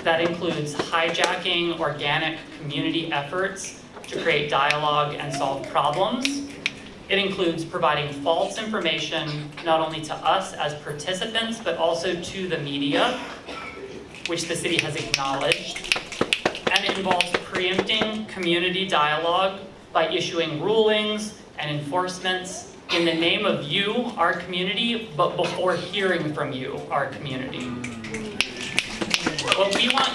That includes hijacking organic community efforts to create dialogue and solve problems. It includes providing false information not only to us as participants, but also to the media, which the city has acknowledged. And it involves preempting community dialogue by issuing rulings and enforcements in the name of you, our community, but before hearing from you, our community. What we want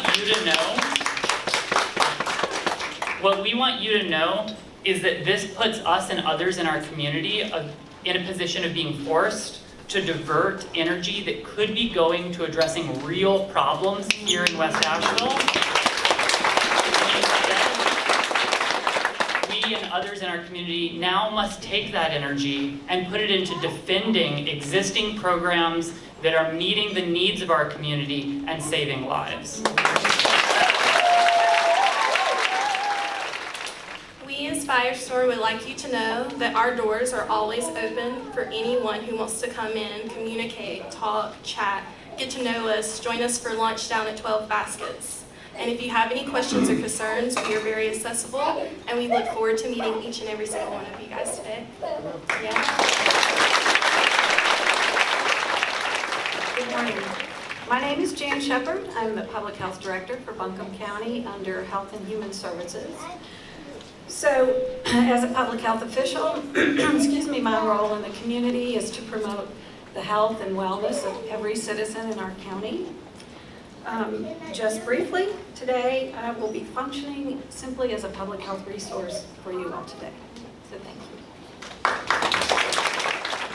you to know is that this puts us and others in our community in a position of being forced to divert energy that could be going to addressing real problems here in West Asheville. We and others in our community now must take that energy and put it into defending existing programs that are meeting the needs of our community and saving lives. We in Firestore would like you to know that our doors are always open for anyone who wants to come in, communicate, talk, chat, get to know us, join us for lunch down at 12 Baskets. And if you have any questions or concerns, we are very accessible, and we look forward to meeting each and every single one of you guys today. Good morning. My name is Jan Shepard. I'm the Public Health Director for Buncombe County under Health and Human Services. So, as a public health official, excuse me, my role in the community is to promote the health and wellness of every citizen in our county. Just briefly, today I will be functioning simply as a public health resource for you all today. So thank you.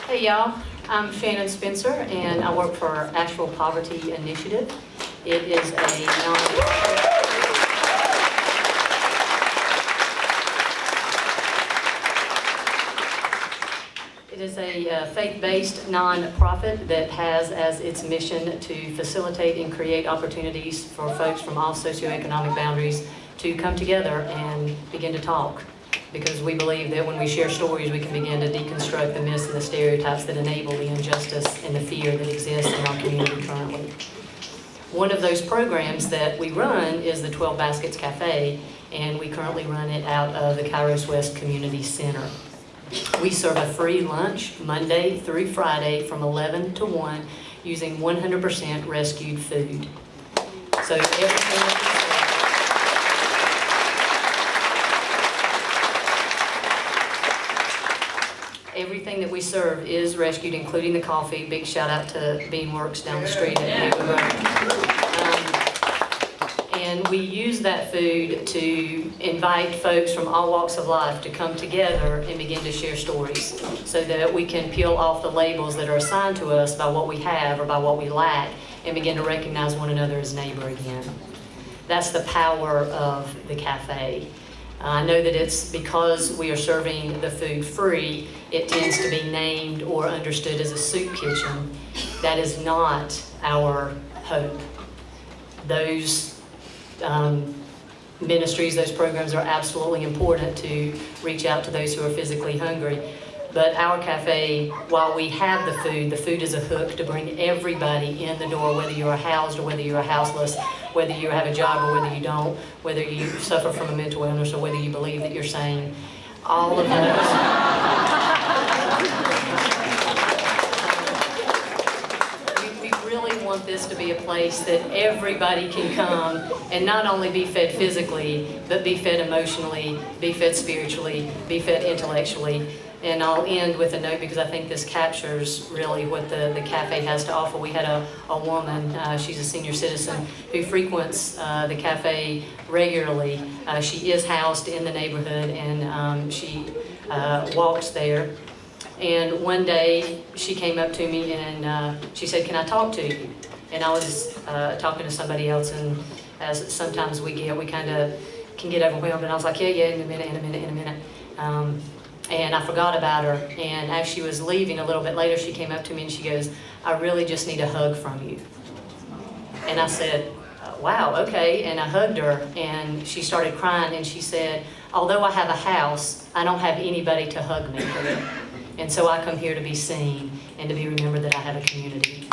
Hey y'all, I'm Shannon Spencer and I work for Asheville Poverty Initiative. It is a nonprofit. It is a faith-based nonprofit that has as its mission to facilitate and create opportunities for folks from all socioeconomic boundaries to come together and begin to talk. Because we believe that when we share stories, we can begin to deconstruct the myths and the stereotypes that enable the injustice and the fear that exists in our community currently. One of those programs that we run is the 12 Baskets Cafe, and we currently run it out of the Kairos West Community Center. We serve a free lunch Monday through Friday from 11 to 1 using 100% rescued food. So everything that we serve is rescued, including the coffee. Big shout out to Beanworks down the street at New Road. And we use that food to invite folks from all walks of life to come together and begin to share stories so that we can peel off the labels that are assigned to us by what we have or by what we lack and begin to recognize one another as neighbor again. That's the power of the cafe. I know that it's because we are serving the food free, it tends to be named or understood as a soup kitchen. That is not our hope. Those ministries, those programs are absolutely important to reach out to those who are physically hungry. But our cafe, while we have the food is a hook to bring everybody in the door, whether you are housed or whether you are houseless, whether you have a job or whether you don't, whether you suffer from a mental illness or whether you believe that you're sane. All of those. We really want this to be a place that everybody can come and not only be fed physically, but be fed emotionally, be fed spiritually, be fed intellectually. And I'll end with a note because I think this captures really what the cafe has to offer. We had a woman, she's a senior citizen, who frequents the cafe regularly. She is housed in the neighborhood and she walks there. And one day she came up to me and she said, "Can I talk to you?" And I was talking to somebody else, and as sometimes we kind of can get overwhelmed. And I was like, yeah, in a minute. And I forgot about her, and as she was leaving a little bit later, she came up to me and she goes, "I really just need a hug from you." And I said, "Wow, okay." And I hugged her, and she started crying, and she said, "Although I have a house, I don't have anybody to hug me with. And so I come here to be seen and to be remembered that I have a community."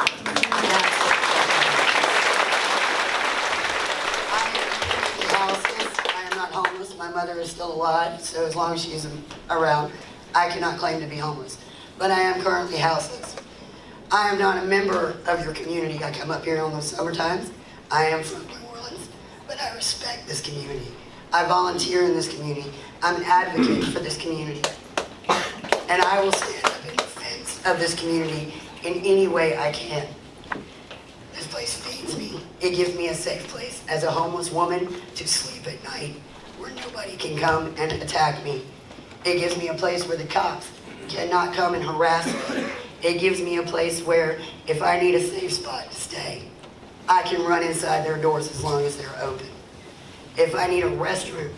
my mother is still alive, so as long as she's around, I cannot claim to be homeless. But I am currently houseless. I am not a member of your community. I come up here on the summer times. I am from New Orleans, but I respect this community. I volunteer in this community. I'm an advocate for this community. And I will stand up in defense of this community in any way I can. This place feeds me. It gives me a safe place as a homeless woman to sleep at night where nobody can come and attack me. It gives me a place where the cops cannot come and harass me. It gives me a place where if I need a safe spot to stay, I can run inside their doors as long as they're open. If I need a restroom,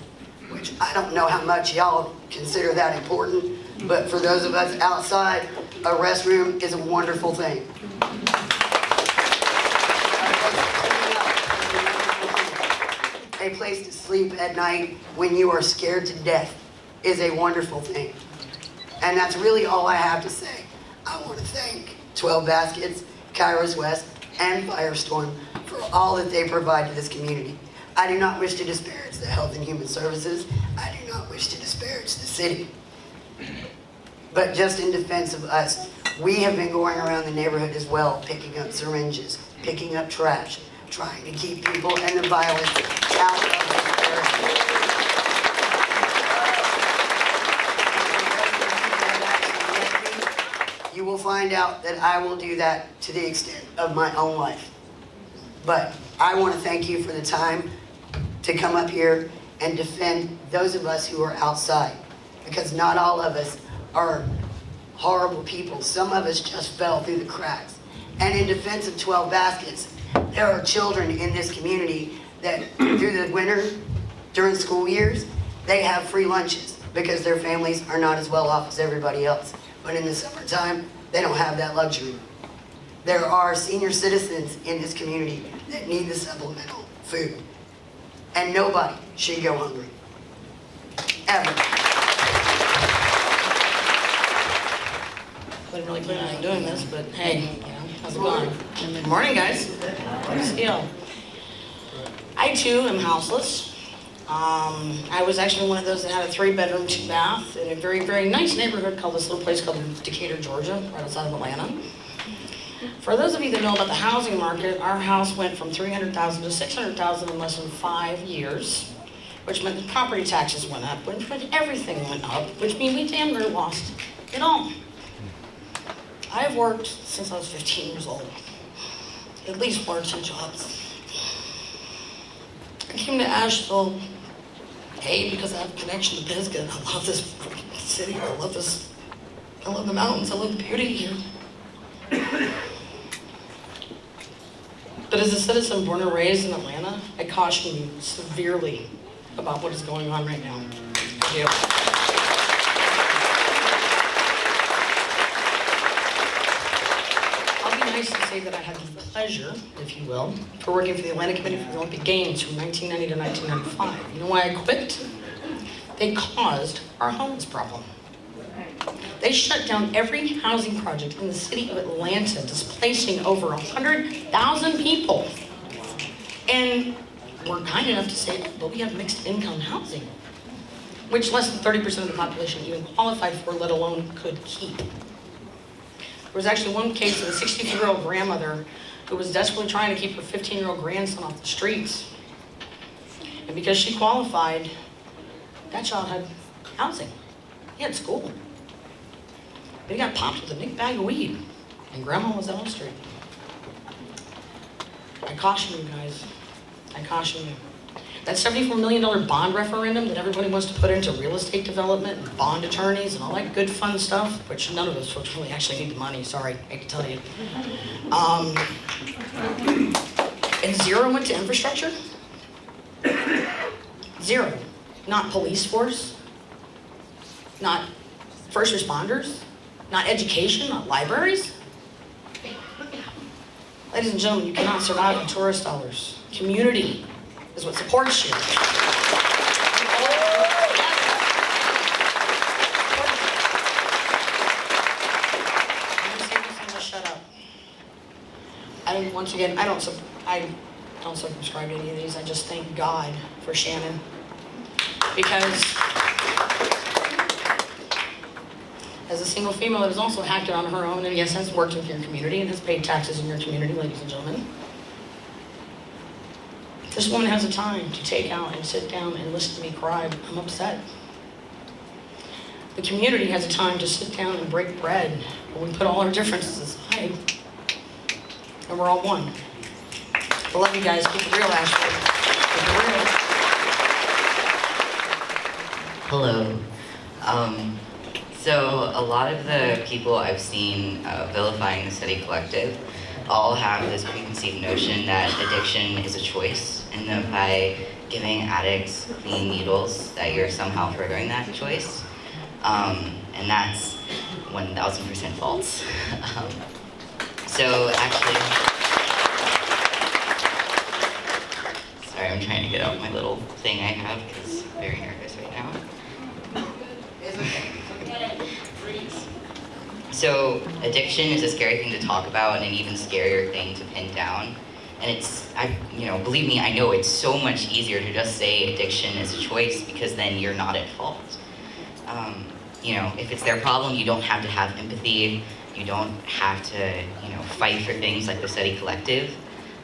which I don't know how much y'all consider that important, but for those of us outside, a restroom is a wonderful thing. A place to sleep at night when you are scared to death is a wonderful thing. And that's really all I have to say. I want to thank 12 Baskets, Kairos West, and Firestorm for all that they provide to this community. I do not wish to disparage the Health and Human Services. I do not wish to disparage the city. But just in defense of us, we have been going around the neighborhood as well, picking up syringes, picking up trash, trying to keep people and the violence out of this area. You will find out that I will do that to the extent of my own life. But I want to thank you for the time to come up here and defend those of us who are outside, because not all of us are horrible people. Some of us just fell through the cracks. And in defense of 12 Baskets, there are children in this community that through the winter, during school years, they have free lunches because their families are not as well off as everybody else. But in the summertime, they don't have that luxury. There are senior citizens in this community that need the supplemental food. And nobody should go hungry. Ever. Wasn't really planning on doing this, but hey, you know, how's it going? Good morning, guys. What's the deal? I too am houseless. I was actually one of those that had a 3-bedroom, 2-bath in a very, very nice neighborhood called this little place called Decatur, Georgia, right outside of Atlanta. For those of you that know about the housing market, our house went from $300,000 to $600,000 in less than 5 years, which meant the property taxes went up, which meant everything went up, which means we damn near lost it all. I've worked since I was 15 years old, at least 1 or 2 jobs. I came to Asheville, A, because I have a connection to Pisgah. I love this city, I love the mountains, I love the beauty here. But as a citizen born and raised in Atlanta, I caution you severely about what is going on right now. I do. I'll be nice to say that I had the pleasure, if you will, for working for the Atlanta Committee for the Olympic Games from 1990 to 1995. You know why I quit? They caused our homeless problem. They shut down every housing project in the city of Atlanta, displacing over 100,000 people. And we're kind enough to say that, but we have mixed income housing, which less than 30% of the population even qualified for, let alone could keep. There was actually one case of a 63-year-old grandmother who was desperately trying to keep her 15-year-old grandson off the streets. And because she qualified, that child had housing. He had school. But he got popped with a big bag of weed, and grandma was out on the street. I caution you guys. I caution you. That $74 million bond referendum that everybody wants to put into real estate development and bond attorneys and all that good fun stuff, which none of us folks really actually need the money, sorry, I hate to tell you. And zero went to infrastructure? Zero. Not police force, not first responders, not education, not libraries. Ladies and gentlemen, you cannot survive on tourist dollars. Community is what supports you. I'm gonna shut up. Once again, I don't subscribe to any of these. I just thank God for Shannon. Because as a single female that has also acted on her own and yes, has worked in your community and has paid taxes in your community, ladies and gentlemen, this woman has the time to take out and sit down and listen to me cry. I'm upset. The community has the time to sit down and break bread when we put all our differences aside and we're all one. I love you guys. Keep it real, Ashley. Keep it real. Hello. So a lot of the people I've seen vilifying the Study Collective all have this preconceived notion that addiction is a choice, and that by giving addicts clean needles that you're somehow furthering that choice. And that's 1000% false. So actually, sorry, I'm trying to get out my little thing I have because I'm very nervous right now. It's okay. So addiction is a scary thing to talk about and an even scarier thing to pin down. And believe me, I know it's so much easier to just say addiction is a choice because then you're not at fault. If it's their problem, you don't have to have empathy. You don't have to, fight for things like the Study Collective,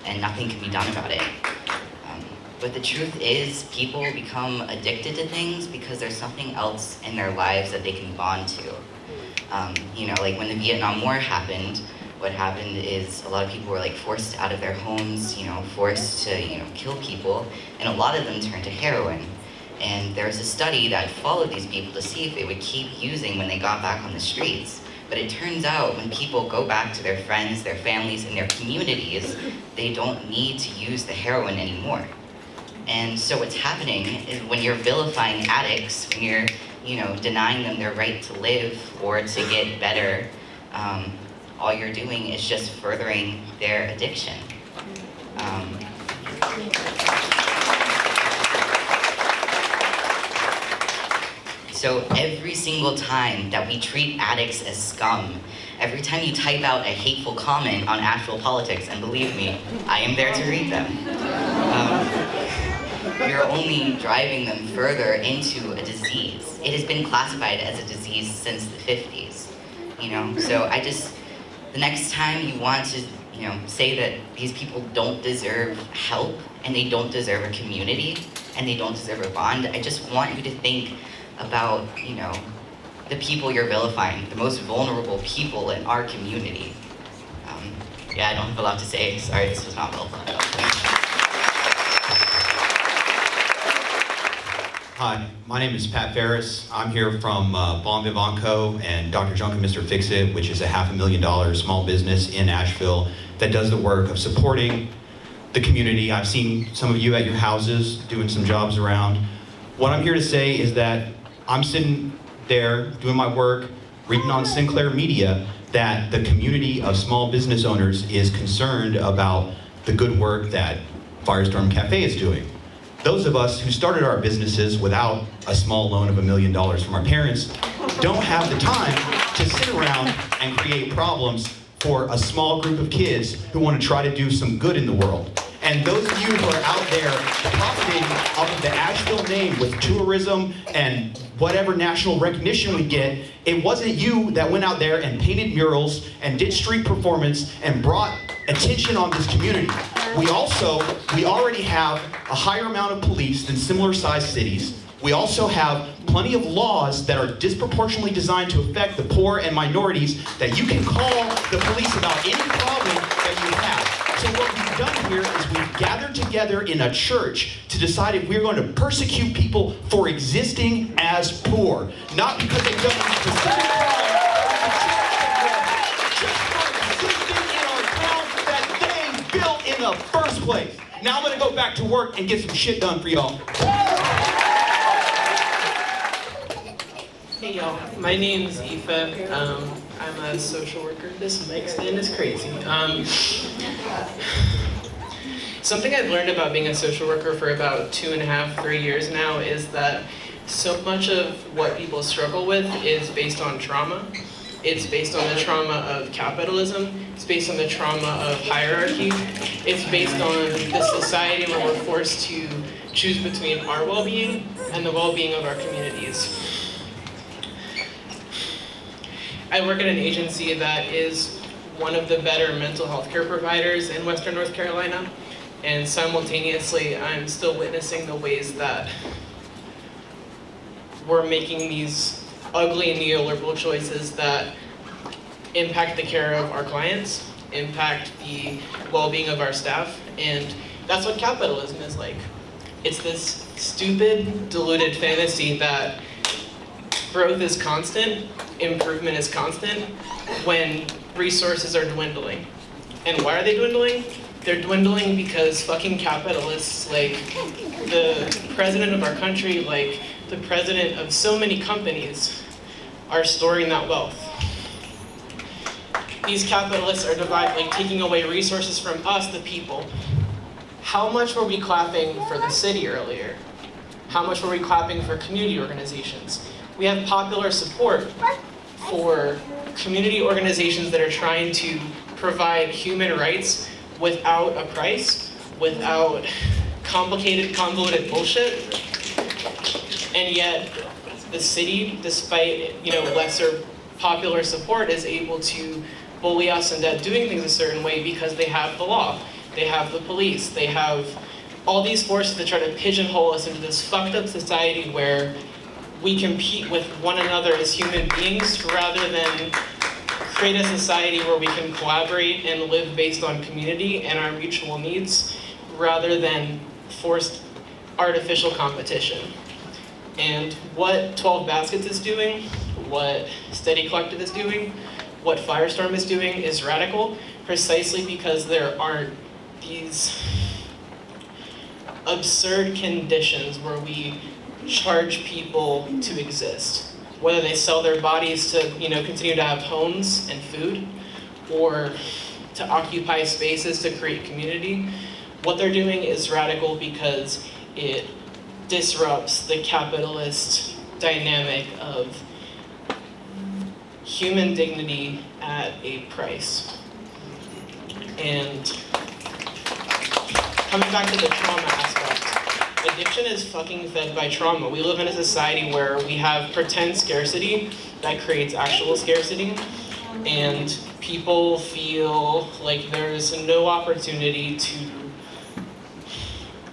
and nothing can be done about it. But the truth is, people become addicted to things because there's something else in their lives that they can bond to. Like when the Vietnam War happened, what happened is a lot of people were forced out of their homes, forced to, kill people, and a lot of them turned to heroin. And there was a study that followed these people to see if they would keep using when they got back on the streets. But it turns out when people go back to their friends, their families, and their communities, they don't need to use the heroin anymore. And so what's happening is when you're vilifying addicts, when you're, denying them their right to live or to get better, all you're doing is just furthering their addiction. So every single time that we treat addicts as scum, every time you type out a hateful comment on Actual Politics, and believe me, I am there to read them, you're only driving them further into a disease. It has been classified as a disease since the 50s, So the next time you want to, say that these people don't deserve help, and they don't deserve a community, and they don't deserve a bond, I just want you to think about, the people you're vilifying, the most vulnerable people in our community. I don't have a lot to say. Sorry, this was not well thought out. Hi, my name is Pat Ferris. I'm here from Bon Vivant Co. and Dr. Junk and Mr. Fix-It, which is a $500,000 small business in Asheville that does the work of supporting the community. I've seen some of you at your houses doing some jobs around. What I'm here to say is that I'm sitting there doing my work, reading on Sinclair Media that the community of small business owners is concerned about the good work that Firestorm Cafe is doing. Those of us who started our businesses without a small loan of $1 million from our parents don't have the time to sit around and create problems for a small group of kids who want to try to do some good in the world. And those of you who are out there profiting off of the Asheville name with tourism and whatever national recognition we get, it wasn't you that went out there and painted murals and did street performance and brought attention on this community. We already have a higher amount of police than similar sized cities. We also have plenty of laws that are disproportionately designed to affect the poor and minorities that you can call the police about any problem that you have. So what we've done here is we've gathered together in a church to decide if we're going to persecute people for existing as poor. Not because they've done a specific crime, just for existing in our town that they built in the first place. Now I'm going to go back to work and get some shit done for y'all. Hey y'all, my name's Aoife. I'm a social worker. This mic stand is crazy. Something I've learned about being a social worker for about 2.5, 3 years now is that so much of what people struggle with is based on trauma. It's based on the trauma of capitalism. It's based on the trauma of hierarchy. It's based on the society where we're forced to choose between our well-being and the well-being of our communities. I work at an agency that is one of the better mental health care providers in Western North Carolina, and simultaneously I'm still witnessing the ways that we're making these ugly neoliberal choices that impact the care of our clients, impact the well-being of our staff, and that's what capitalism is like. It's this stupid, deluded fantasy that growth is constant, improvement is constant, when resources are dwindling. And why are they dwindling? They're dwindling because fucking capitalists, like the president of our country, like the president of so many companies, are storing that wealth. These capitalists are taking away resources from us, the people. How much were we clapping for the city earlier? How much were we clapping for community organizations? We have popular support for community organizations that are trying to provide human rights without a price, without complicated, convoluted bullshit. And yet, the city, despite lesser popular support, is able to bully us into doing things a certain way because they have the law, they have the police, they have all these forces that try to pigeonhole us into this fucked up society where we compete with one another as human beings rather than create a society where we can collaborate and live based on community and our mutual needs rather than forced artificial competition. And what 12 Baskets is doing, what Steady Collective is doing, what Firestorm is doing is radical, precisely because there aren't these absurd conditions where we charge people to exist. Whether they sell their bodies to continue to have homes and food, or to occupy spaces to create community, what they're doing is radical because it disrupts the capitalist dynamic of human dignity at a price. And coming back to the trauma aspect, addiction is fucking fed by trauma. We live in a society where we have pretend scarcity that creates actual scarcity, and people feel like there's no opportunity to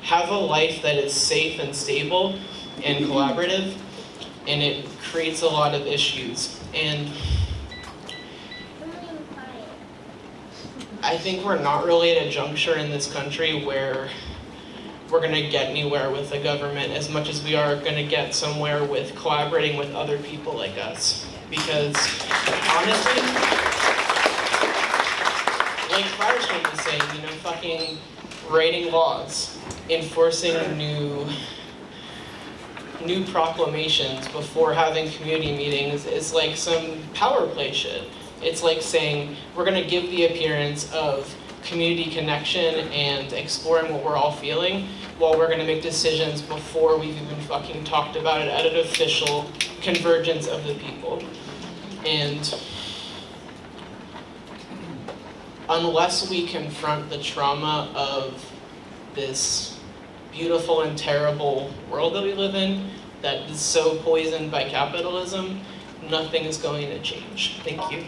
have a life that is safe and stable and collaborative, and it creates a lot of issues. And I think we're not really at a juncture in this country where we're gonna get anywhere with the government as much as we are gonna get somewhere with collaborating with other people like us. Because honestly, like Firestorm was saying, fucking writing laws, enforcing new proclamations before having community meetings is like some power play shit. It's like saying we're gonna give the appearance of community connection and exploring what we're all feeling, while we're gonna make decisions before we've even fucking talked about it at an official convergence of the people. And unless we confront the trauma of this beautiful and terrible world that we live in that is so poisoned by capitalism, nothing is going to change. Thank you.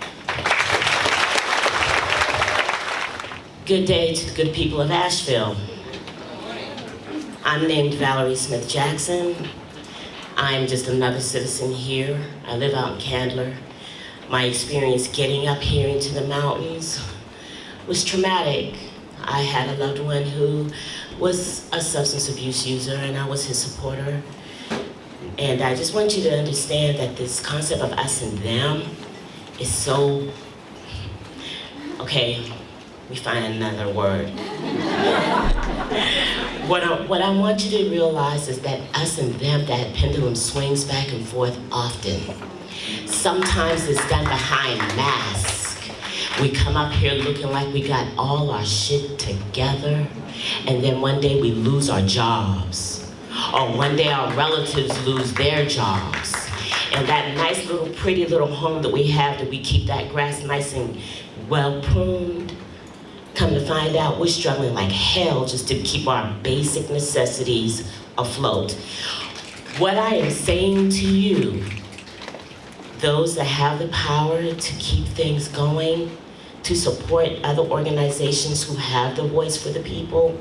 Good day to the good people of Asheville. I'm named Valerie Smith Jackson. I'm just another citizen here. I live out in Candler. My experience getting up here into the mountains was traumatic. I had a loved one who was a substance abuse user, and I was his supporter. And I just want you to understand that this concept of us and them is so, okay, we find another word. What I want you to realize is that us and them, that pendulum swings back and forth often. Sometimes it's done behind masks. We come up here looking like we got all our shit together, and then one day we lose our jobs. Or one day our relatives lose their jobs. And that nice little, pretty little home that we have, that we keep that grass nice and well pruned, come to find out we're struggling like hell just to keep our basic necessities afloat. What I am saying to you, those that have the power to keep things going, to support other organizations who have the voice for the people,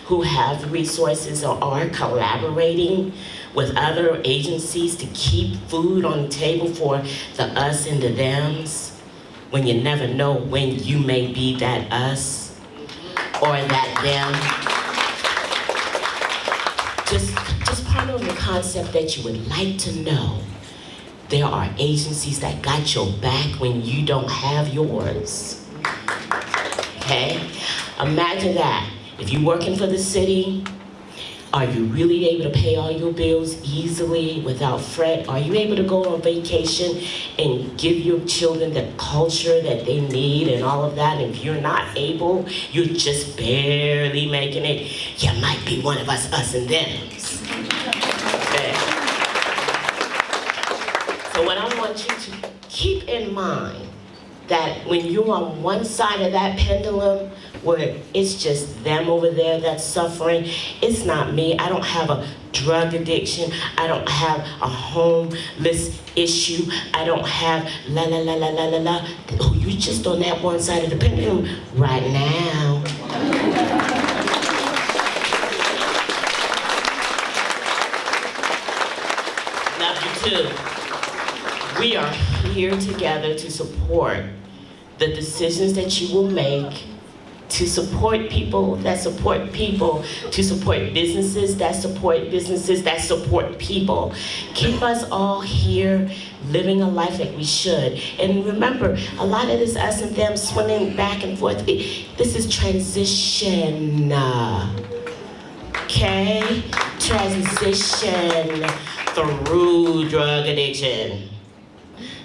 who have the resources or are collaborating with other agencies to keep food on the table for the us and the thems, when you never know when you may be that us or that them. Just ponder on the concept that you would like to know there are agencies that got your back when you don't have yours. Okay? Imagine that. If you're working for the city, are you really able to pay all your bills easily without fret? Are you able to go on vacation and give your children the culture that they need and all of that? And if you're not able, you're just barely making it, you might be one of us and thems. Okay. So what I want you to keep in mind, that when you're on one side of that pendulum, where it's just them over there that's suffering, it's not me. I don't have a drug addiction. I don't have a homeless issue. I don't have la la la la la la la. Oh, you just on that one side of the pendulum right now. Love you too. We are here together to support the decisions that you will make, to support people that support people, to support businesses that support businesses that support people. Keep us all here living a life like we should. And remember, a lot of this us and them swinging back and forth, this is transition. Okay? Transition through drug addiction.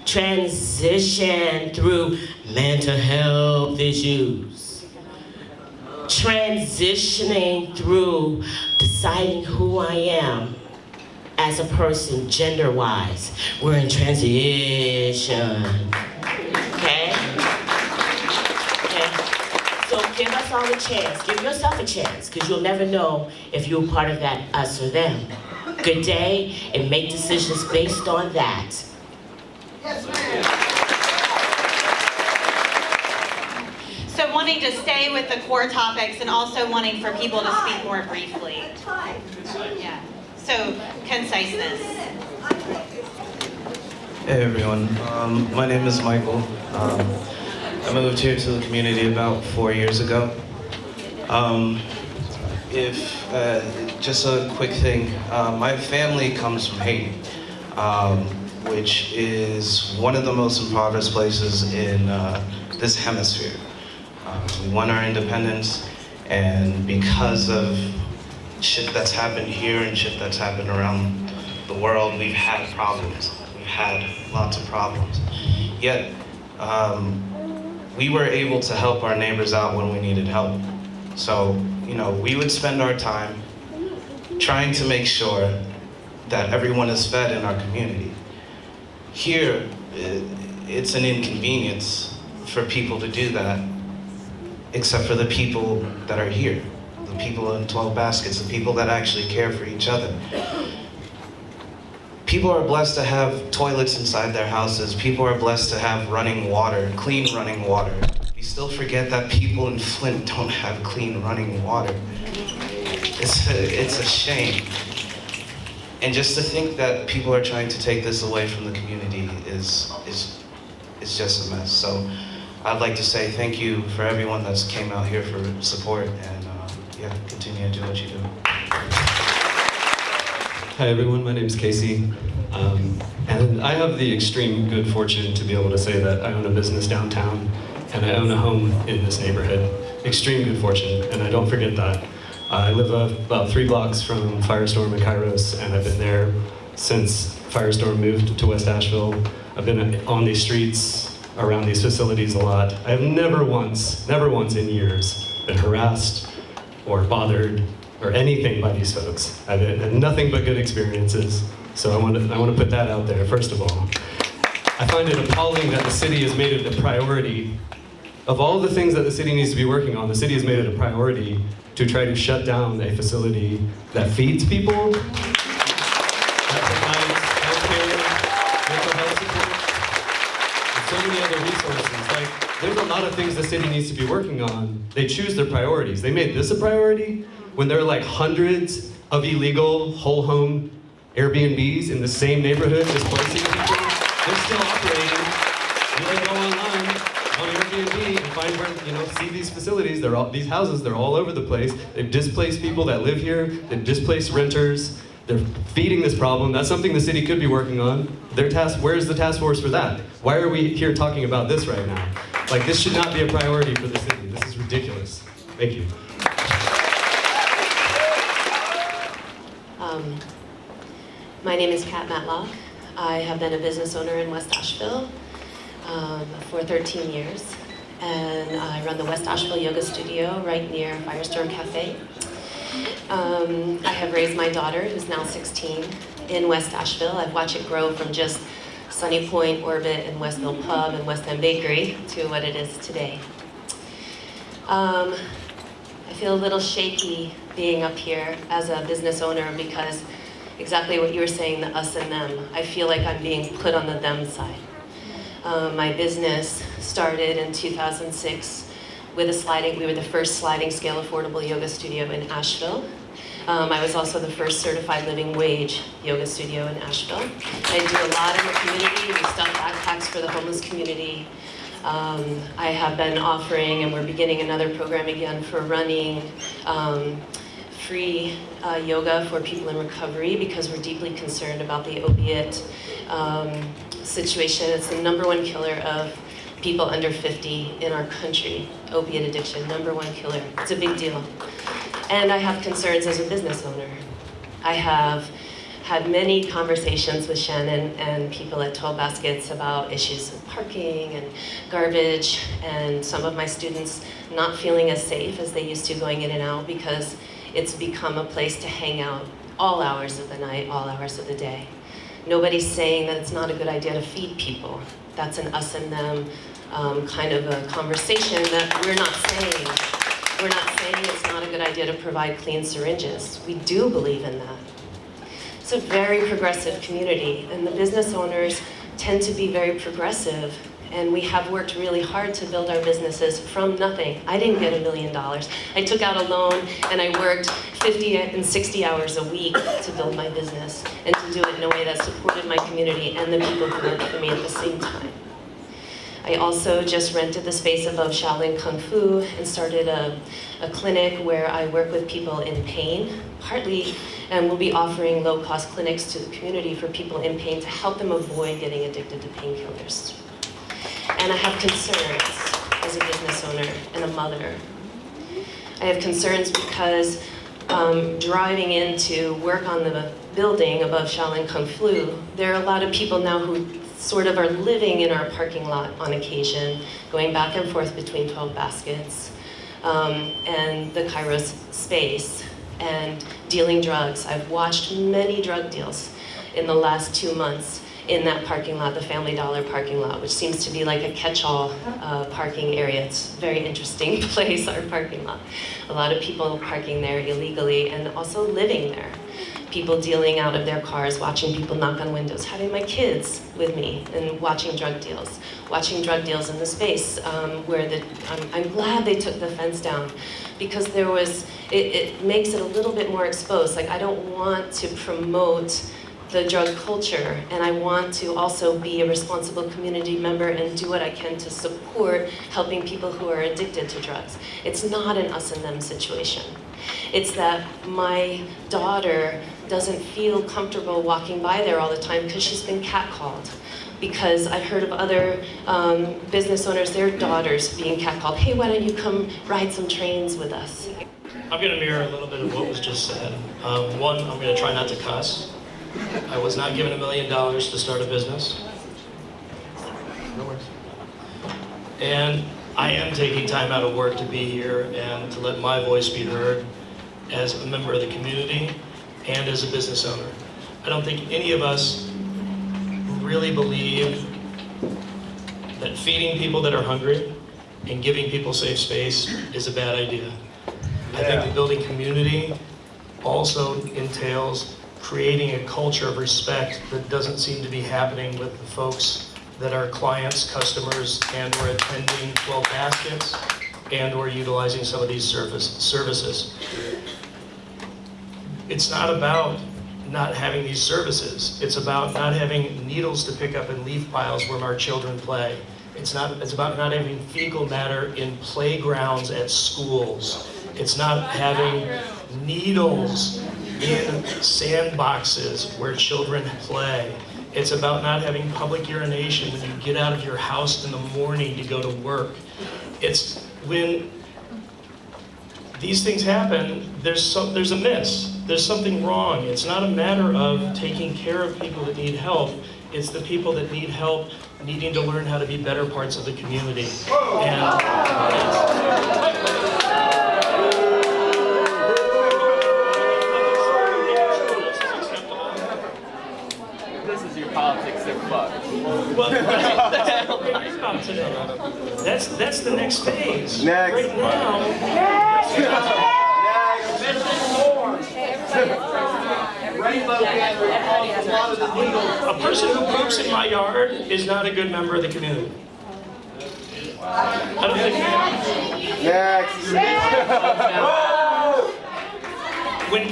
Transition through mental health issues. Transitioning through deciding who I am as a person, gender-wise. We're in transition. Okay? Okay? So give us all a chance. Give yourself a chance, because you'll never know if you're part of that us or them. Good day, and make decisions based on that. Yes, ma'am. So wanting to stay with the core topics and also wanting for people to speak more briefly. Yeah. So conciseness. Hey everyone, my name is Michael. I moved here to the community about 4 years ago. Just a quick thing, my family comes from Haiti, which is one of the most impoverished places in this hemisphere. We won our independence, and because of shit that's happened here and shit that's happened around the world, we've had problems. We've had lots of problems. Yet, we were able to help our neighbors out when we needed help. So, you know, we would spend our time trying to make sure that everyone is fed in our community. Here, it's an inconvenience for people to do that, except for the people that are here, the people in 12 Baskets, the people that actually care for each other. People are blessed to have toilets inside their houses. People are blessed to have running water, clean running water. We still forget that people in Flint don't have clean running water. It's a shame. And just to think that people are trying to take this away from the community is just a mess. So I'd like to say thank you for everyone that's came out here for support, and yeah, continue to do what you do. Hi everyone, my name is Casey, and I have the extreme good fortune to be able to say that I own a business downtown and I own a home in this neighborhood. Extreme good fortune, and I don't forget that. I live about 3 blocks from Firestorm and Kairos, and I've been there since Firestorm moved to West Asheville. I've been on these streets, around these facilities a lot. I have never once in years been harassed or bothered or anything by these folks. I've had nothing but good experiences. So I want to put that out there, first of all. I find it appalling that the city has made it a priority. Of all the things that the city needs to be working on, the city has made it a priority to try to shut down a facility that feeds people, that provides healthcare, mental health support, and so many other resources. Like, there's a lot of things the city needs to be working on. They choose their priorities. They made this a priority when there are like hundreds of illegal whole home Airbnbs in the same neighborhood displacing people. They're still operating. You can go online on Airbnb and find where, see these facilities. These houses, they're all over the place. They've displaced people that live here. They've displaced renters. They're feeding this problem. That's something the city could be working on. Where's the task force for that? Why are we here talking about this right now? Like, this should not be a priority for the city. This is ridiculous. Thank you. My name is Kat Matlock. I have been a business owner in West Asheville for 13 years, and I run the West Asheville Yoga Studio right near Firestorm Cafe. I have raised my daughter, who's now 16, in West Asheville. I've watched it grow from just Sunny Point, Orbit, and Westville Pub and West End Bakery to what it is today. I feel a little shaky being up here as a business owner because exactly what you were saying, the us and them. I feel like I'm being put on the them side. My business started in 2006 with we were the first sliding scale affordable yoga studio in Asheville. I was also the first certified living wage yoga studio in Asheville. I do a lot in the community. We stuff backpacks for the homeless community. I have been offering, and we're beginning another program again for running free yoga for people in recovery because we're deeply concerned about the opiate situation. It's the #1 killer of people under 50 in our country, opiate addiction, #1 killer. It's a big deal. And I have concerns as a business owner. I have had many conversations with Shannon and people at 12 Baskets about issues of parking and garbage and some of my students not feeling as safe as they used to going in and out because it's become a place to hang out all hours of the night, all hours of the day. Nobody's saying that it's not a good idea to feed people. That's an us and them kind of a conversation that we're not saying. We're not saying it's not a good idea to provide clean syringes. We do believe in that. It's a very progressive community, and the business owners tend to be very progressive, and we have worked really hard to build our businesses from nothing. I didn't get $1 million. I took out a loan, and I worked 50 and 60 hours a week to build my business, and to do it in a way that supported my community and the people who worked for me at the same time. I also just rented the space above Shaolin Kung Fu and started a clinic where I work with people in pain, partly, and we'll be offering low-cost clinics to the community for people in pain to help them avoid getting addicted to painkillers. And I have concerns as a business owner and a mother. I have concerns because driving in to work on the building above Shaolin Kung Fu, there are a lot of people now who sort of are living in our parking lot on occasion, going back and forth between 12 Baskets and the Kairos space, and dealing drugs. I've watched many drug deals in the last 2 months in that parking lot, the Family Dollar parking lot, which seems to be like a catch-all parking area. It's a very interesting place, our parking lot. A lot of people parking there illegally and also living there. People dealing out of their cars, watching people knock on windows, having my kids with me and watching drug deals in the space where I'm glad they took the fence down because it makes it a little bit more exposed. Like, I don't want to promote the drug culture, and I want to also be a responsible community member and do what I can to support helping people who are addicted to drugs. It's not an us and them situation. It's that my daughter doesn't feel comfortable walking by there all the time because she's been catcalled. Because I've heard of other business owners, their daughters being catcalled. Hey, why don't you come ride some trains with us? I'm going to mirror a little bit of what was just said. One, I'm going to try not to cuss. I was not given $1 million to start a business. No worries. And I am taking time out of work to be here and to let my voice be heard as a member of the community and as a business owner. I don't think any of us really believe that feeding people that are hungry and giving people safe space is a bad idea. I think that building community also entails creating a culture of respect that doesn't seem to be happening with the folks that are clients, customers, and or attending 12 Baskets, and or utilizing some of these services. It's not about not having these services. It's about not having needles to pick up in leaf piles where our children play. It's about not having fecal matter in playgrounds at schools. It's not having needles in sandboxes where children play. It's about not having public urination when you get out of your house in the morning to go to work. It's when these things happen, there's a miss. There's something wrong. It's not a matter of taking care of people that need help. It's the people that need help needing to learn how to be better parts of the community. This is your politics of fuck. That's the next phase. Next. Right now. A person who poops in my yard is not a good member of the community. I don't think. Next.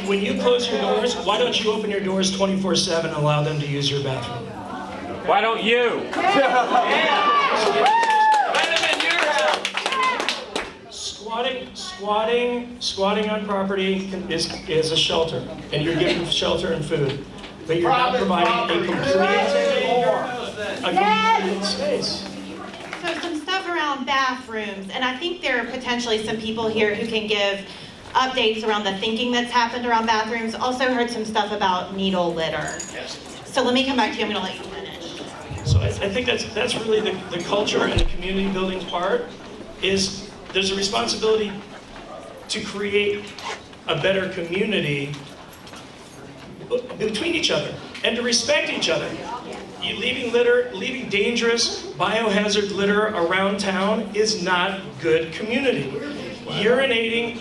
When you close your doors, why don't you open your doors 24/7 and allow them to use your bathroom? Why don't you? Squatting on property is a shelter, and you're giving shelter and food, but you're not providing a complete space. So some stuff around bathrooms, and I think there are potentially some people here who can give updates around the thinking that's happened around bathrooms. Also heard some stuff about needle litter. So let me come back to you, I'm gonna let you finish. So I think that's really the culture and the community building part, is there's a responsibility to create a better community between each other and to respect each other. You leaving dangerous biohazard litter around town is not good community. Urinating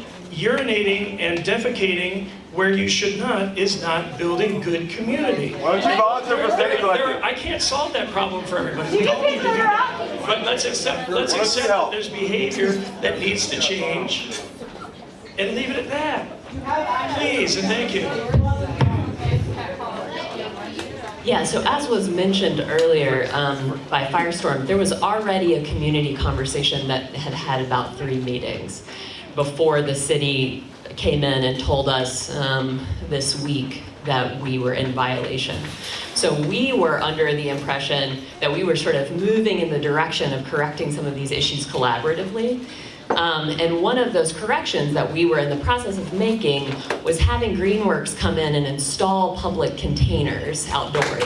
and defecating where you should not is not building good community. Why don't you volunteer for city collector? I can't solve that problem for everybody. We all need to do that. But let's accept that there's behavior that needs to change and leave it at that. Please and thank you. Yeah, so as was mentioned earlier by Firestorm, there was already a community conversation that had about 3 meetings before the city came in and told us this week that we were in violation. So we were under the impression that we were sort of moving in the direction of correcting some of these issues collaboratively. And one of those corrections that we were in the process of making was having Greenworks come in and install public containers outdoors.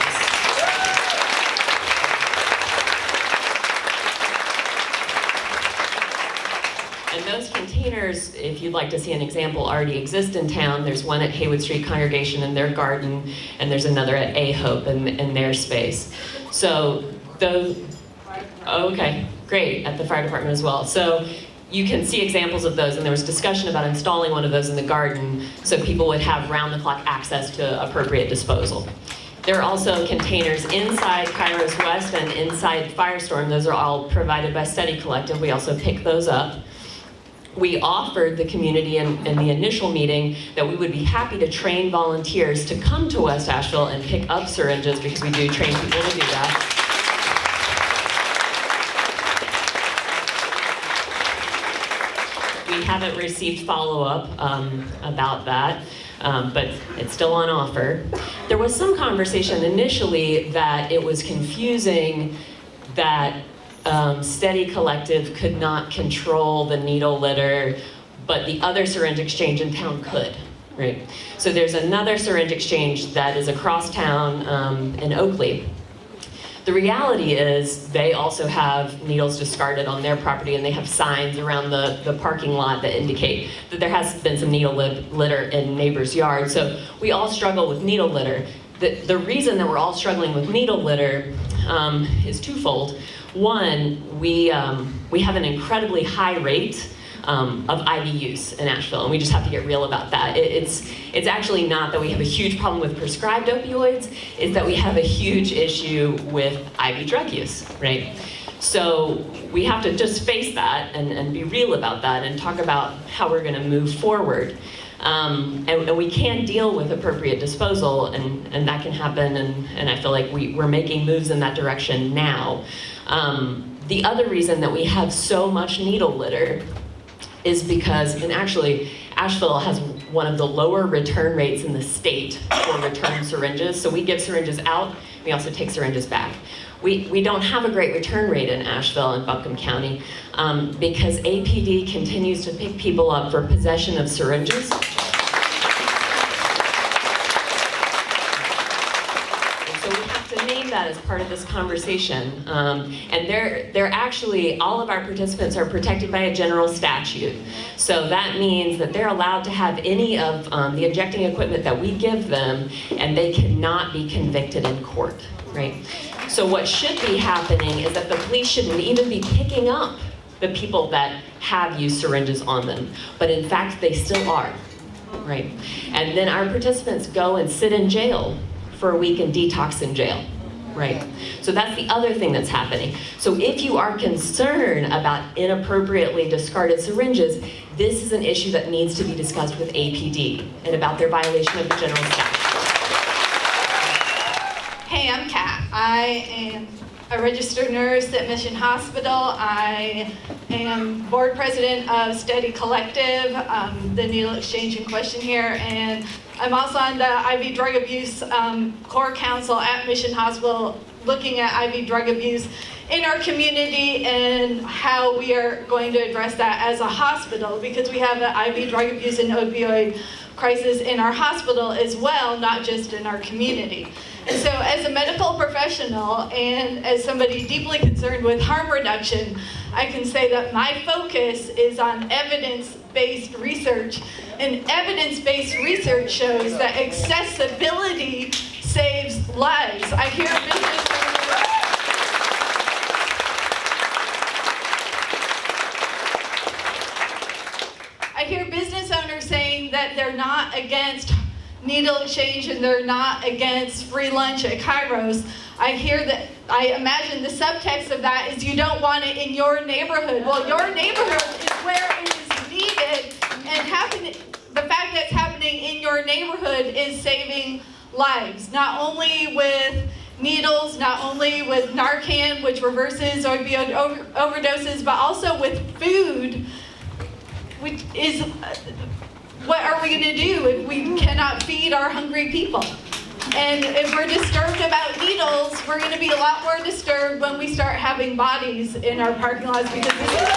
And those containers, if you'd like to see an example, already exist in town. There's one at Haywood Street Congregation in their garden, and there's another at A-Hope in their space. So those, okay, great, at the fire department as well. So you can see examples of those, and there was discussion about installing one of those in the garden so people would have round-the-clock access to appropriate disposal. There are also containers inside Kairos West and inside Firestorm. Those are all provided by Study Collective. We also pick those up. We offered the community in the initial meeting that we would be happy to train volunteers to come to West Asheville and pick up syringes, because we do train people to do that. We haven't received follow-up about that, but it's still on offer. There was some conversation initially that it was confusing that Steady Collective could not control the needle litter, but the other syringe exchange in town could, right? So there's another syringe exchange that is across town in Oakley. The reality is they also have needles discarded on their property, and they have signs around the parking lot that indicate that there has been some needle litter in neighbors' yards. So we all struggle with needle litter. the reason that we're all struggling with needle litter is twofold. One, we have an incredibly high rate of IV use in Asheville, and we just have to get real about that. It's actually not that we have a huge problem with prescribed opioids, it's that we have a huge issue with IV drug use, right? So we have to just face that and be real about that and talk about how we're gonna move forward. And we can deal with appropriate disposal, and that can happen, and I feel like we're making moves in that direction now. The other reason that we have so much needle litter is because, and actually, Asheville has one of the lower return rates in the state for returned syringes. So we give syringes out, we also take syringes back. We don't have a great return rate in Asheville and Buncombe County because APD continues to pick people up for possession of syringes. That as part of this conversation, and they're actually, all of our participants are protected by a general statute. So that means that they're allowed to have any of the injecting equipment that we give them, and they cannot be convicted in court, right? So what should be happening is that the police shouldn't even be picking up the people that have used syringes on them, but in fact they still are, right? And then our participants go and sit in jail for a week and detox in jail. Right. So that's the other thing that's happening. So if you are concerned about inappropriately discarded syringes, this is an issue that needs to be discussed with APD and about their violation of the general statute. Hey, I'm Kat. I am a registered nurse at Mission Hospital. I am board president of Steady Collective, the needle exchange in question here, and I'm also on the IV drug abuse core council at Mission Hospital, looking at IV drug abuse in our community and how we are going to address that as a hospital, because we have an IV drug abuse and opioid crisis in our hospital as well, not just in our community. And so as a medical professional and as somebody deeply concerned with harm reduction, I can say that my focus is on evidence-based research. And evidence-based research shows that accessibility saves lives. I hear business owners saying that they're not against needle exchange and they're not against free lunch at Kairos. I imagine the subtext of that is you don't want it in your neighborhood. Well, your neighborhood is where it is needed, and the fact that it's happening in your neighborhood is saving lives, not only with needles, not only with Narcan, which reverses opioid overdoses, but also with food, which is, what are we gonna do if we cannot feed our hungry people? And if we're disturbed about needles, we're gonna be a lot more disturbed when we start having bodies in our parking lots, because this is...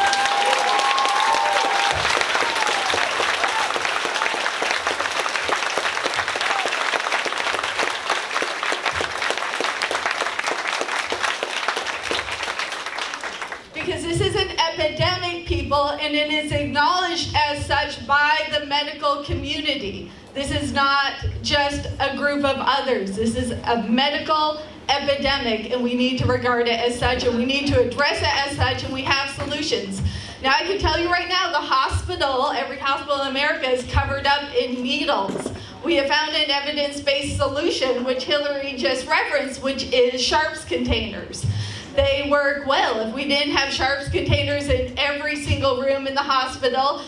epidemic, people, and it is acknowledged as such by the medical community. This is not just a group of others. This is a medical epidemic, and we need to regard it as such, and we need to address it as such, and we have solutions. Now, I can tell you right now, the hospital, every hospital in America is covered up in needles. We have found an evidence-based solution, which Hillary just referenced, which is Sharps containers. They work well. If we didn't have Sharps containers in every single room in the hospital,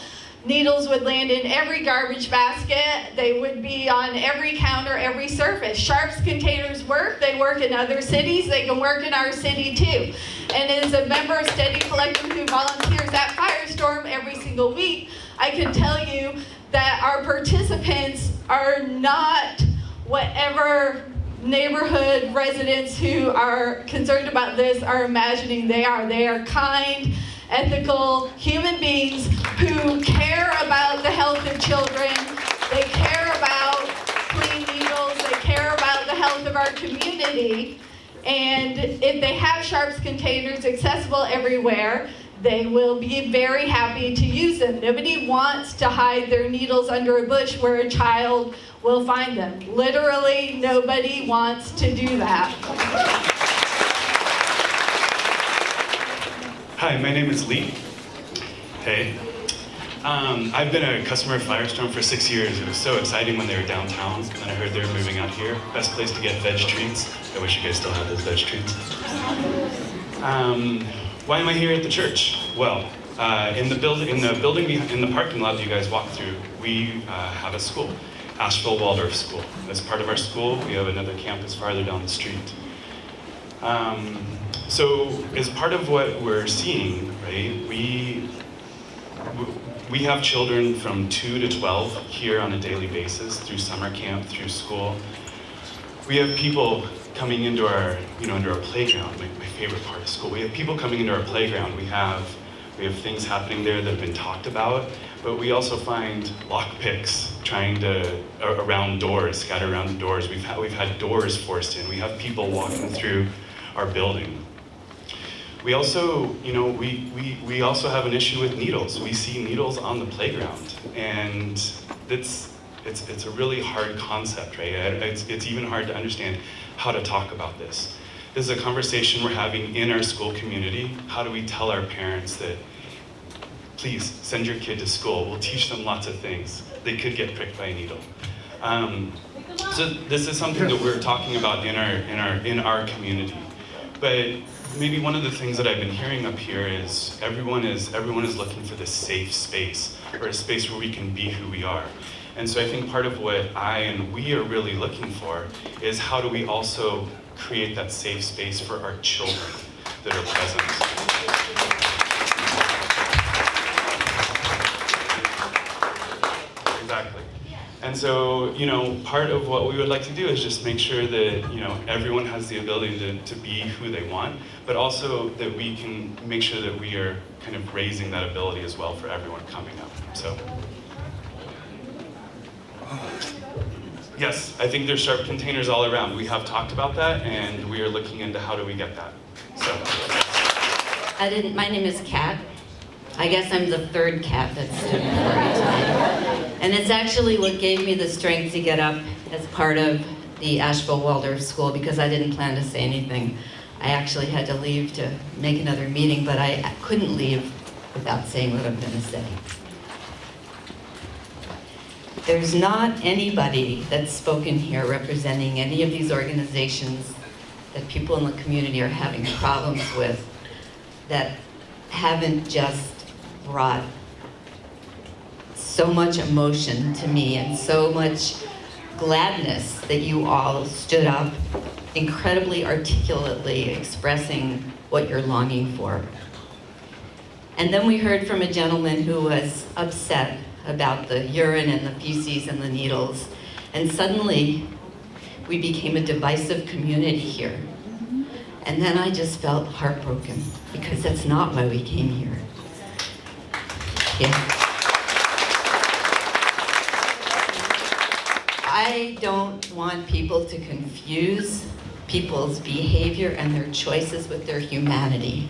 needles would land in every garbage basket. They would be on every counter, every surface. Sharps containers work. They work in other cities. They can work in our city too. And as a member of Steady Collective who volunteers at Firestorm every single week, I can tell you that our participants are not whatever neighborhood residents who are concerned about this are imagining they are. They are kind, ethical human beings who care about the health of children. They care about clean needles. They care about the health of our community. And if they have Sharps containers accessible everywhere, they will be very happy to use them. Nobody wants to hide their needles under a bush where a child will find them. Literally, nobody wants to do that. Hi, my name is Lee. Hey. I've been a customer of Firestorm for 6 years. It was so exciting when they were downtown, and I heard they were moving out here. Best place to get veg treats. I wish you guys still had those veg treats. Why am I here at the church? Well, in the parking lot that you guys walked through, we have a school, Asheville Waldorf School. As part of our school, we have another campus farther down the street. So as part of what we're seeing, right, we have children from 2 to 12 here on a daily basis through summer camp, through school. We have people coming into our, into our playground, my favorite part of school. We have people coming into our playground. We have things happening there that have been talked about, but we also find lock picks around doors, scattered around the doors. We've had doors forced in. We have people walking through our building. We also, we also have an issue with needles. We see needles on the playground, and it's a really hard concept, right? It's even hard to understand how to talk about this. This is a conversation we're having in our school community. How do we tell our parents that, please send your kid to school, we'll teach them lots of things. They could get pricked by a needle. So this is something that we're talking about in our community. But maybe one of the things that I've been hearing up here is everyone is looking for this safe space, or a space where we can be who we are. And so I think part of what we are really looking for is how do we also create that safe space for our children that are present. Exactly. And so, part of what we would like to do is just make sure that, everyone has the ability to be who they want, but also that we can make sure that we are kind of raising that ability as well for everyone coming up. So, yes, I think there's sharp containers all around. We have talked about that, and we are looking into how do we get that. So, my name is Kat. I guess I'm the third cat that's stood before you today. And it's actually what gave me the strength to get up as part of the Asheville Waldorf School, because I didn't plan to say anything. I actually had to leave to make another meeting, but I couldn't leave without saying what I'm going to say. There's not anybody that's spoken here representing any of these organizations that people in the community are having problems with that haven't just brought so much emotion to me and so much gladness that you all stood up incredibly articulately expressing what you're longing for. And then we heard from a gentleman who was upset about the urine and the feces and the needles, and suddenly we became a divisive community here. And then I just felt heartbroken, because that's not why we came here. Yeah. I don't want people to confuse people's behavior and their choices with their humanity.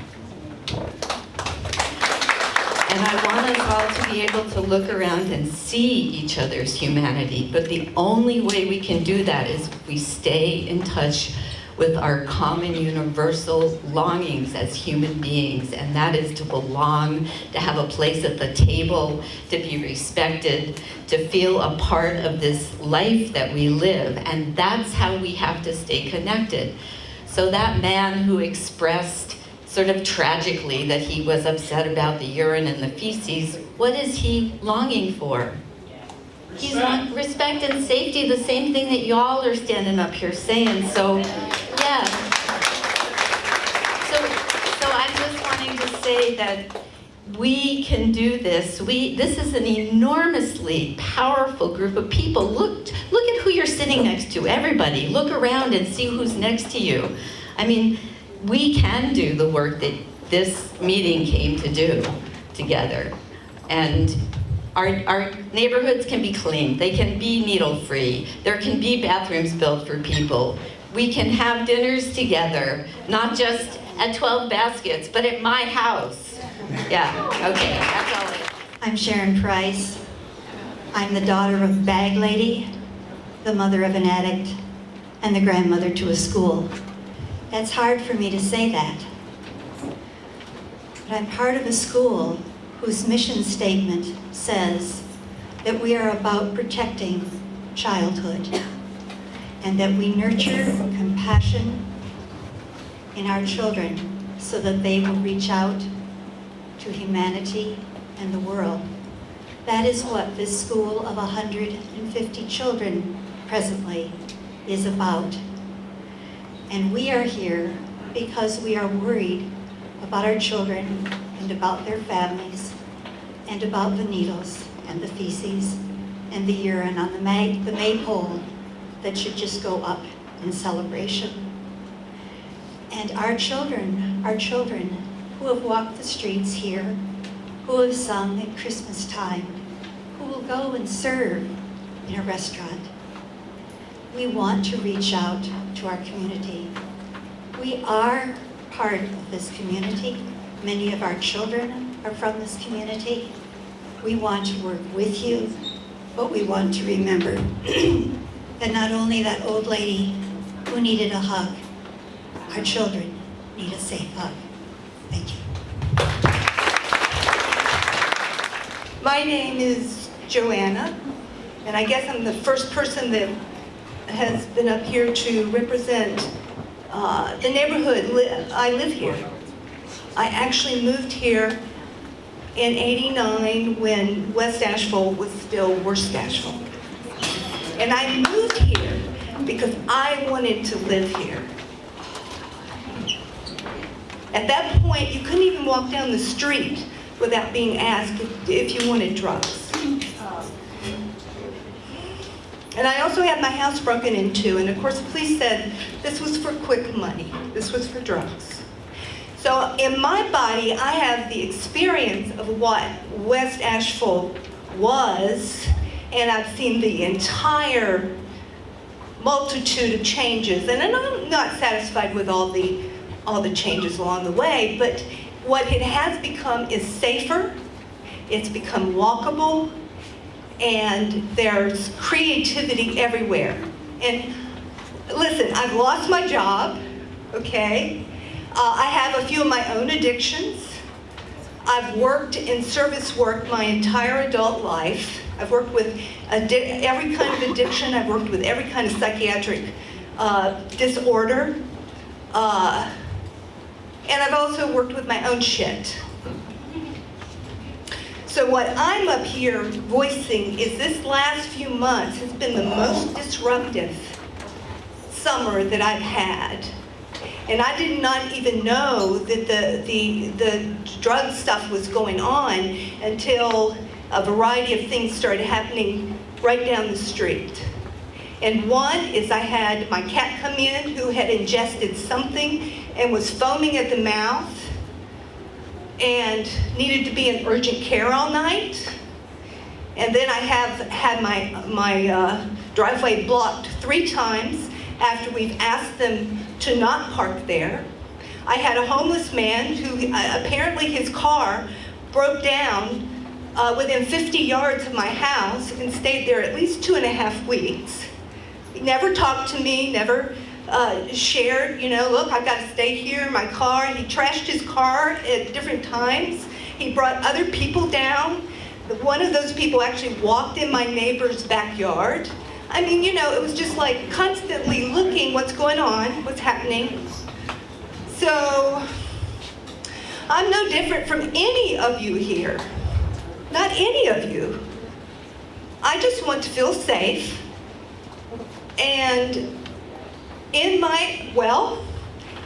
And I want us all to be able to look around and see each other's humanity. But the only way we can do that is if we stay in touch with our common universal longings as human beings, and that is to belong, to have a place at the table, to be respected, to feel a part of this life that we live, and that's how we have to stay connected. So that man who expressed sort of tragically that he was upset about the urine and the feces, what is he longing for? He's not respect and safety, the same thing that y'all are standing up here saying. So, yeah. So I'm just wanting to say that we can do this. This is an enormously powerful group of people. Look at who you're sitting next to. Everybody, look around and see who's next to you. I mean, we can do the work that this meeting came to do together. And our neighborhoods can be clean. They can be needle-free. There can be bathrooms built for people. We can have dinners together, not just at 12 Baskets, but at my house. Yeah, okay, that's all it is. I'm Sharon Price. I'm the daughter of a bag lady, the mother of an addict, and the grandmother to a school. That's hard for me to say that. But I'm part of a school whose mission statement says that we are about protecting childhood and that we nurture compassion in our children so that they will reach out to humanity and the world. That is what this school of 150 children presently is about. And we are here because we are worried about our children and about their families and about the needles and the feces and the urine on the maypole that should just go up in celebration. And our children who have walked the streets here, who have sung at Christmas time, who will go and serve in a restaurant. We want to reach out to our community. We are part of this community. Many of our children are from this community. We want to work with you, but we want to remember that not only that old lady who needed a hug, our children need a safe hug. Thank you. My name is Joanna, and I guess I'm the first person that has been up here to represent the neighborhood. I live here. I actually moved here in '89 when West Asheville was still Worst Asheville. And I moved here because I wanted to live here. At that point, you couldn't even walk down the street without being asked if you wanted drugs. And I also had my house broken into, and of course the police said this was for quick money. This was for drugs. So in my body, I have the experience of what West Asheville was, and I've seen the entire multitude of changes. And I'm not satisfied with all the changes along the way, but what it has become is safer, it's become walkable, and there's creativity everywhere. And listen, I've lost my job, okay? I have a few of my own addictions. I've worked in service work my entire adult life. I've worked with every kind of addiction. I've worked with every kind of psychiatric disorder. And I've also worked with my own shit. So what I'm up here voicing is this last few months has been the most disruptive summer that I've had. And I did not even know that the drug stuff was going on until a variety of things started happening right down the street. And one is I had my cat come in who had ingested something and was foaming at the mouth and needed to be in urgent care all night. And then I have had my driveway blocked 3 times after we've asked them to not park there. I had a homeless man who apparently his car broke down within 50 yards of my house and stayed there at least 2.5 weeks. He never talked to me, never shared, look, I've got to stay here in my car. He trashed his car at different times. He brought other people down. One of those people actually walked in my neighbor's backyard. I mean, it was just like constantly looking what's going on, what's happening. So I'm no different from any of you here. Not any of you. I just want to feel safe. And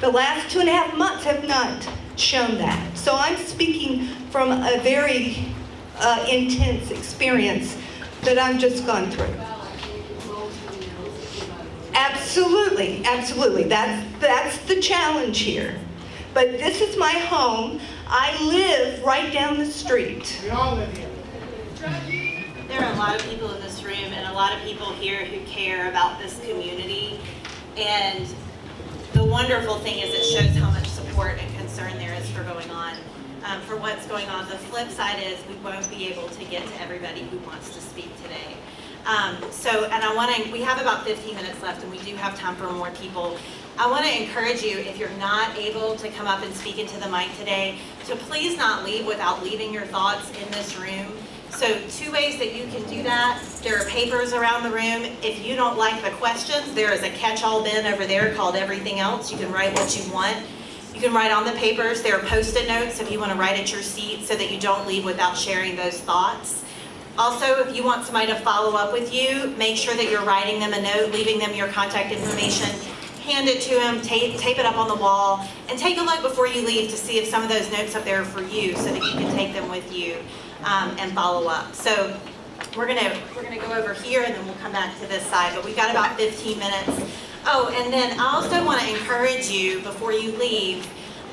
the last 2.5 months have not shown that. So I'm speaking from a very intense experience that I've just gone through. Absolutely, absolutely. That's the challenge here. But this is my home. I live right down the street. We all live here. There are a lot of people in this room and a lot of people here who care about this community. And the wonderful thing is it shows how much support and concern there is for going on. for what's going on. The flip side is we won't be able to get to everybody who wants to speak today. We have about 15 minutes left, and we do have time for more people. I want to encourage you, if you're not able to come up and speak into the mic today, to please not leave without leaving your thoughts in this room. So 2 ways that you can do that. There are papers around the room. If you don't like the questions, there is a catch-all bin over there called Everything Else. You can write what you want. You can write on the papers. There are Post-it notes if you want to write at your seat so that you don't leave without sharing those thoughts. Also, if you want somebody to follow up with you, make sure that you're writing them a note, leaving them your contact information, hand it to them, tape it up on the wall, and take a look before you leave to see if some of those notes up there are for you so that you can take them with you and follow up. So we're gonna go over here and then we'll come back to this side, but we've got about 15 minutes. Oh, and then I also want to encourage you before you leave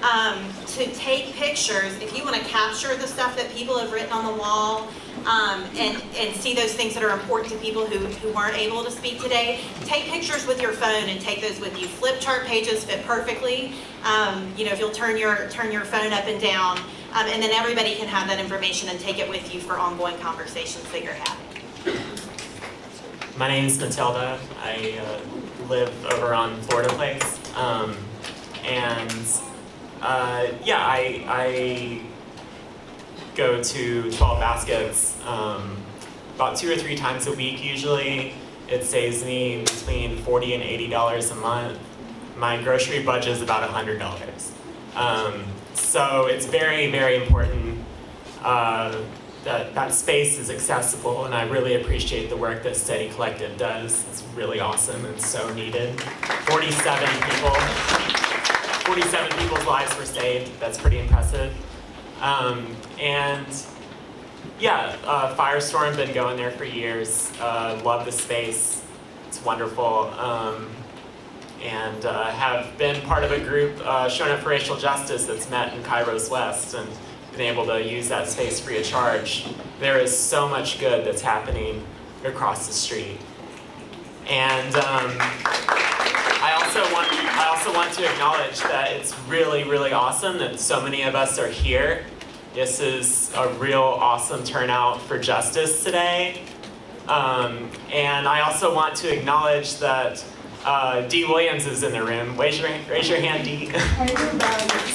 to take pictures. If you want to capture the stuff that people have written on the wall and see those things that are important to people who weren't able to speak today, take pictures with your phone and take those with you. Flip chart pages fit perfectly. If you'll turn your phone up and down, and then everybody can have that information and take it with you for ongoing conversations that you're having. My name's Matilda. I live over on Florida Place. I go to 12 Baskets about 2 or 3 times a week usually. It saves me between $40 and $80 a month. My grocery budget is about $100. So it's very, very important that space is accessible, and I really appreciate the work that Steady Collective does. It's really awesome and so needed. 47 people's lives were saved. That's pretty impressive. Firestorm, been going there for years. Love the space. It's wonderful. Have been part of a group showing up for racial justice that's met in Kairos West and been able to use that space free of charge. There is so much good that's happening across the street. And I also want to acknowledge that it's really, really awesome that so many of us are here. This is a real awesome turnout for justice today. And I also want to acknowledge that Dee Williams is in the room. Raise your hand, Dee.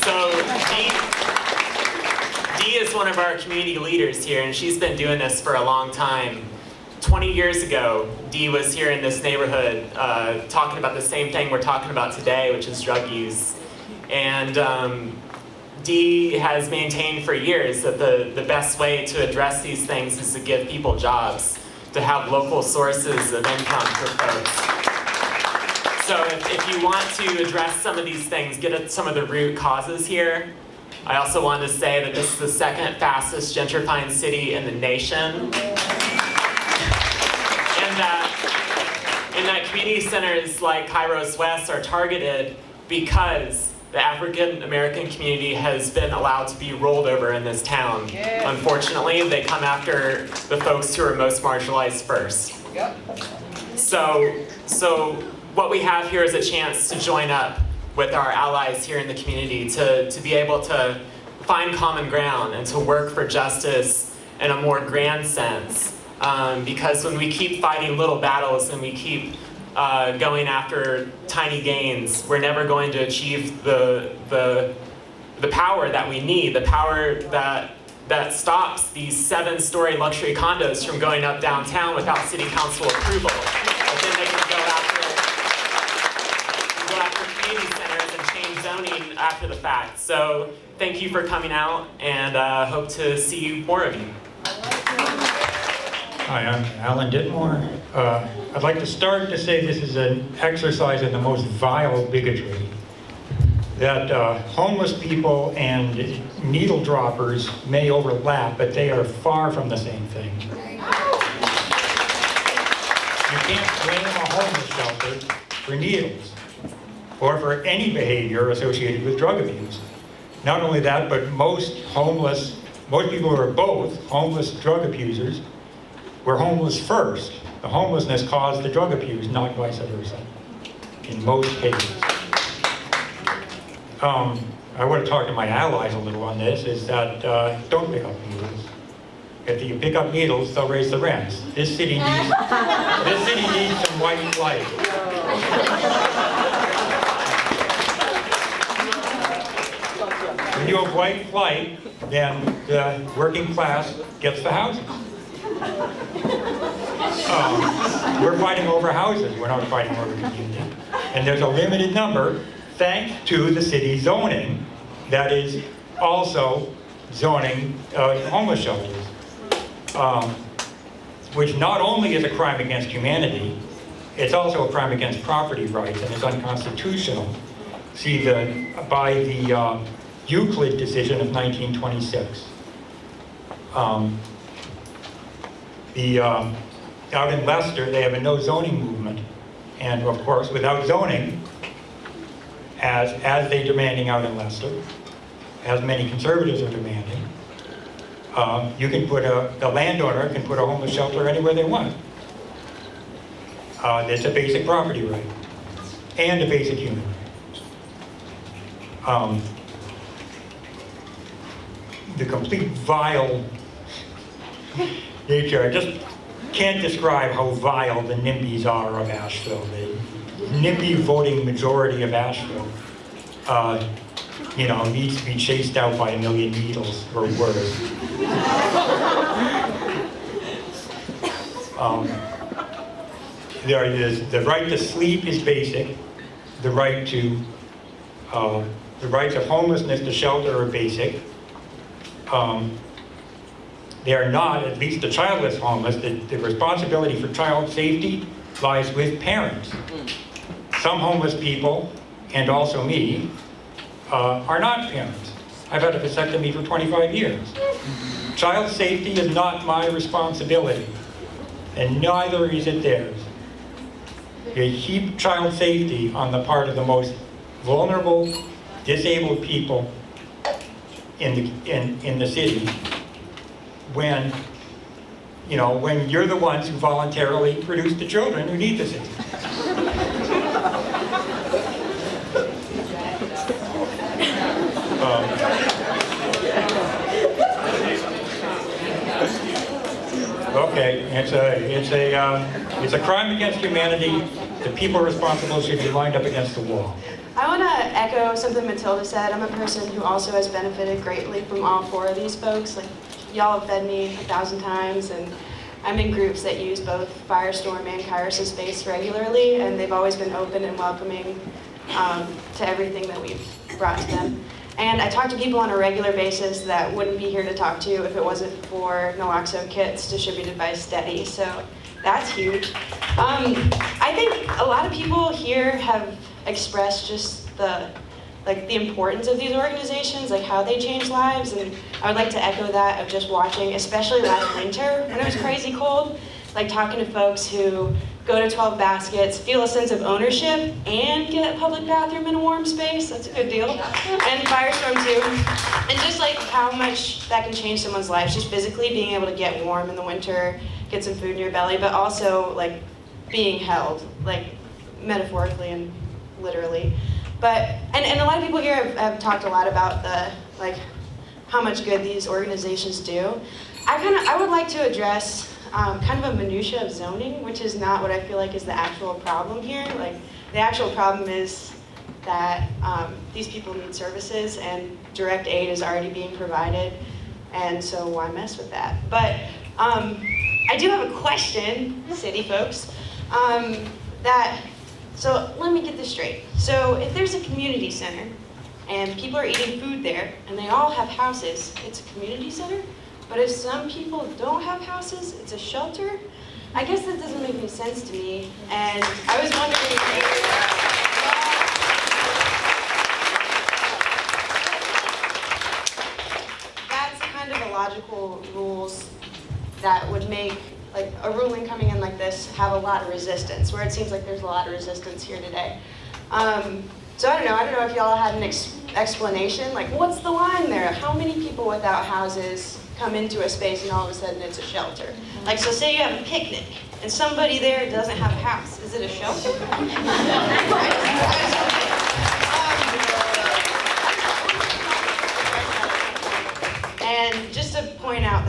So Dee is one of our community leaders here, and she's been doing this for a long time. 20 years ago, Dee was here in this neighborhood talking about the same thing we're talking about today, which is drug use. And Dee has maintained for years that the best way to address these things is to give people jobs, to have local sources of income for folks. So if you want to address some of these things, get at some of the root causes here. I also wanted to say that this is the second fastest gentrifying city in the nation. And that community centers like Kairos West are targeted because the African American community has been allowed to be rolled over in this town. Yeah. Unfortunately, they come after the folks who are most marginalized first. Yep. So what we have here is a chance to join up with our allies here in the community to be able to find common ground and to work for justice in a more grand sense. Because when we keep fighting little battles and we keep going after tiny gains, we're never going to achieve the power that we need, the power that stops these 7-story luxury condos from going up downtown without city council approval. But then they can go after community centers and change zoning after the fact. So thank you for coming out, and hope to see more of you. Hi, I'm Alan Ditmore. I'd like to start to say this is an exercise in the most vile bigotry. That homeless people and needle droppers may overlap, but they are far from the same thing. You can't blame a homeless shelter for needles or for any behavior associated with drug abuse. Not only that, but most people who are both homeless drug abusers were homeless first. The homelessness caused the drug abuse, not vice versa, in most cases. I want to talk to my allies a little on this, is that don't pick up needles. If you pick up needles, they'll raise the rents. This city needs some white flight. When you have white flight, then the working class gets the housing. We're fighting over houses, we're not fighting over community. And there's a limited number, thanks to the city zoning, that is also zoning homeless shelters. Which not only is a crime against humanity, it's also a crime against property rights and is unconstitutional. See, by the Euclid decision of 1926. Out in Leicester, they have a no zoning movement. And of course, without zoning, as they're demanding out in Leicester, as many conservatives are demanding, you can put the landowner can put a homeless shelter anywhere they want. It's a basic property right and a basic human right. The complete vile nature, I just can't describe how vile the NIMBYs are of Asheville. The NIMBY voting majority of Asheville, needs to be chased out by 1 million needles or worse. The right to sleep is basic. The rights of homelessness to shelter are basic. They are not, at least the childless homeless, the responsibility for child safety lies with parents. Some homeless people, and also me, are not parents. I've had a vasectomy for 25 years. Child safety is not my responsibility, and neither is it theirs. You keep child safety on the part of the most vulnerable, disabled people in the city when you're the ones who voluntarily produce the children who need the city. Okay, it's a crime against humanity. The people responsible should be lined up against the wall. I want to echo something Matilda said. I'm a person who also has benefited greatly from all 4 of these folks. Like, y'all have fed me 1,000 times, and I'm in groups that use both Firestorm and Kairos' space regularly, and they've always been open and welcoming to everything that we've brought to them. And I talk to people on a regular basis that wouldn't be here to talk to if it wasn't for naloxone kits distributed by Steady, so that's huge. I think a lot of people here have expressed just the importance of these organizations, like how they change lives, and I would like to echo that of just watching, especially last winter when it was crazy cold, like talking to folks who go to 12 Baskets, feel a sense of ownership, and get a public bathroom in a warm space. That's a good deal. And Firestorm too. And just like how much that can change someone's life, just physically being able to get warm in the winter, get some food in your belly, but also like being held, like metaphorically and literally. But, and a lot of people here have talked a lot about how much good these organizations do. I would like to address kind of a minutia of zoning, which is not what I feel like is the actual problem here. Like, the actual problem is that these people need services and direct aid is already being provided, and so why mess with that? But I do have a question, city folks, so let me get this straight. So if there's a community center and people are eating food there and they all have houses, it's a community center? But if some people don't have houses, it's a shelter? I guess that doesn't make any sense to me. And I was wondering, that's kind of illogical rules that would make like a ruling coming in like this have a lot of resistance, where it seems like there's a lot of resistance here today. So I don't know if y'all had an explanation, like what's the line there? How many people without houses come into a space and all of a sudden it's a shelter? Like, so say you have a picnic and somebody there doesn't have a house. Is it a shelter?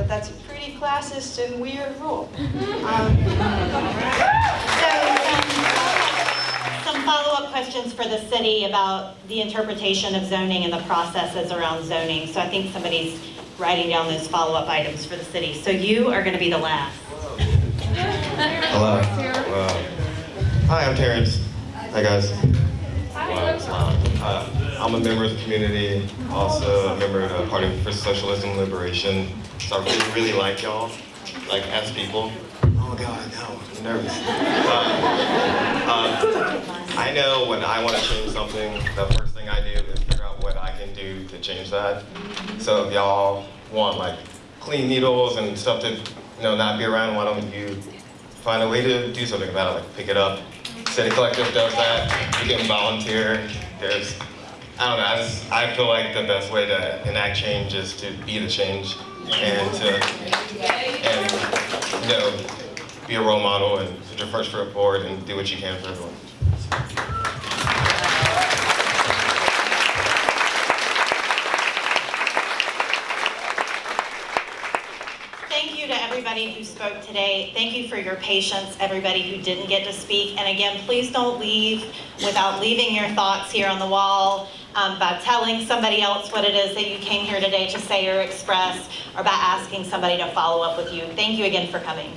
but that's a pretty classist and weird rule. Some follow-up questions for the city about the interpretation of zoning and the processes around zoning. So I think somebody's writing down those follow-up items for the city. So you are going to be the last. Hello. Hi, I'm Terrence. Hi, guys. I'm a member of the community, also a member of the Party for Socialism and Liberation. So I really like y'all, like as people. Oh God, no, I'm nervous. I know when I want to change something, the first thing I do is figure out what I can do to change that. So if y'all want like clean needles and stuff to not be around, why don't you find a way to do something about it, like pick it up. City Collective does that. You can volunteer. I don't know, I feel like the best way to enact change is to be the change and be a role model and put your first foot forward and do what you can for everyone. Thank you to everybody who spoke today. Thank you for your patience, everybody who didn't get to speak. And again, please don't leave without leaving your thoughts here on the wall, by telling somebody else what it is that you came here today to say or express, or by asking somebody to follow up with you. Thank you again for coming.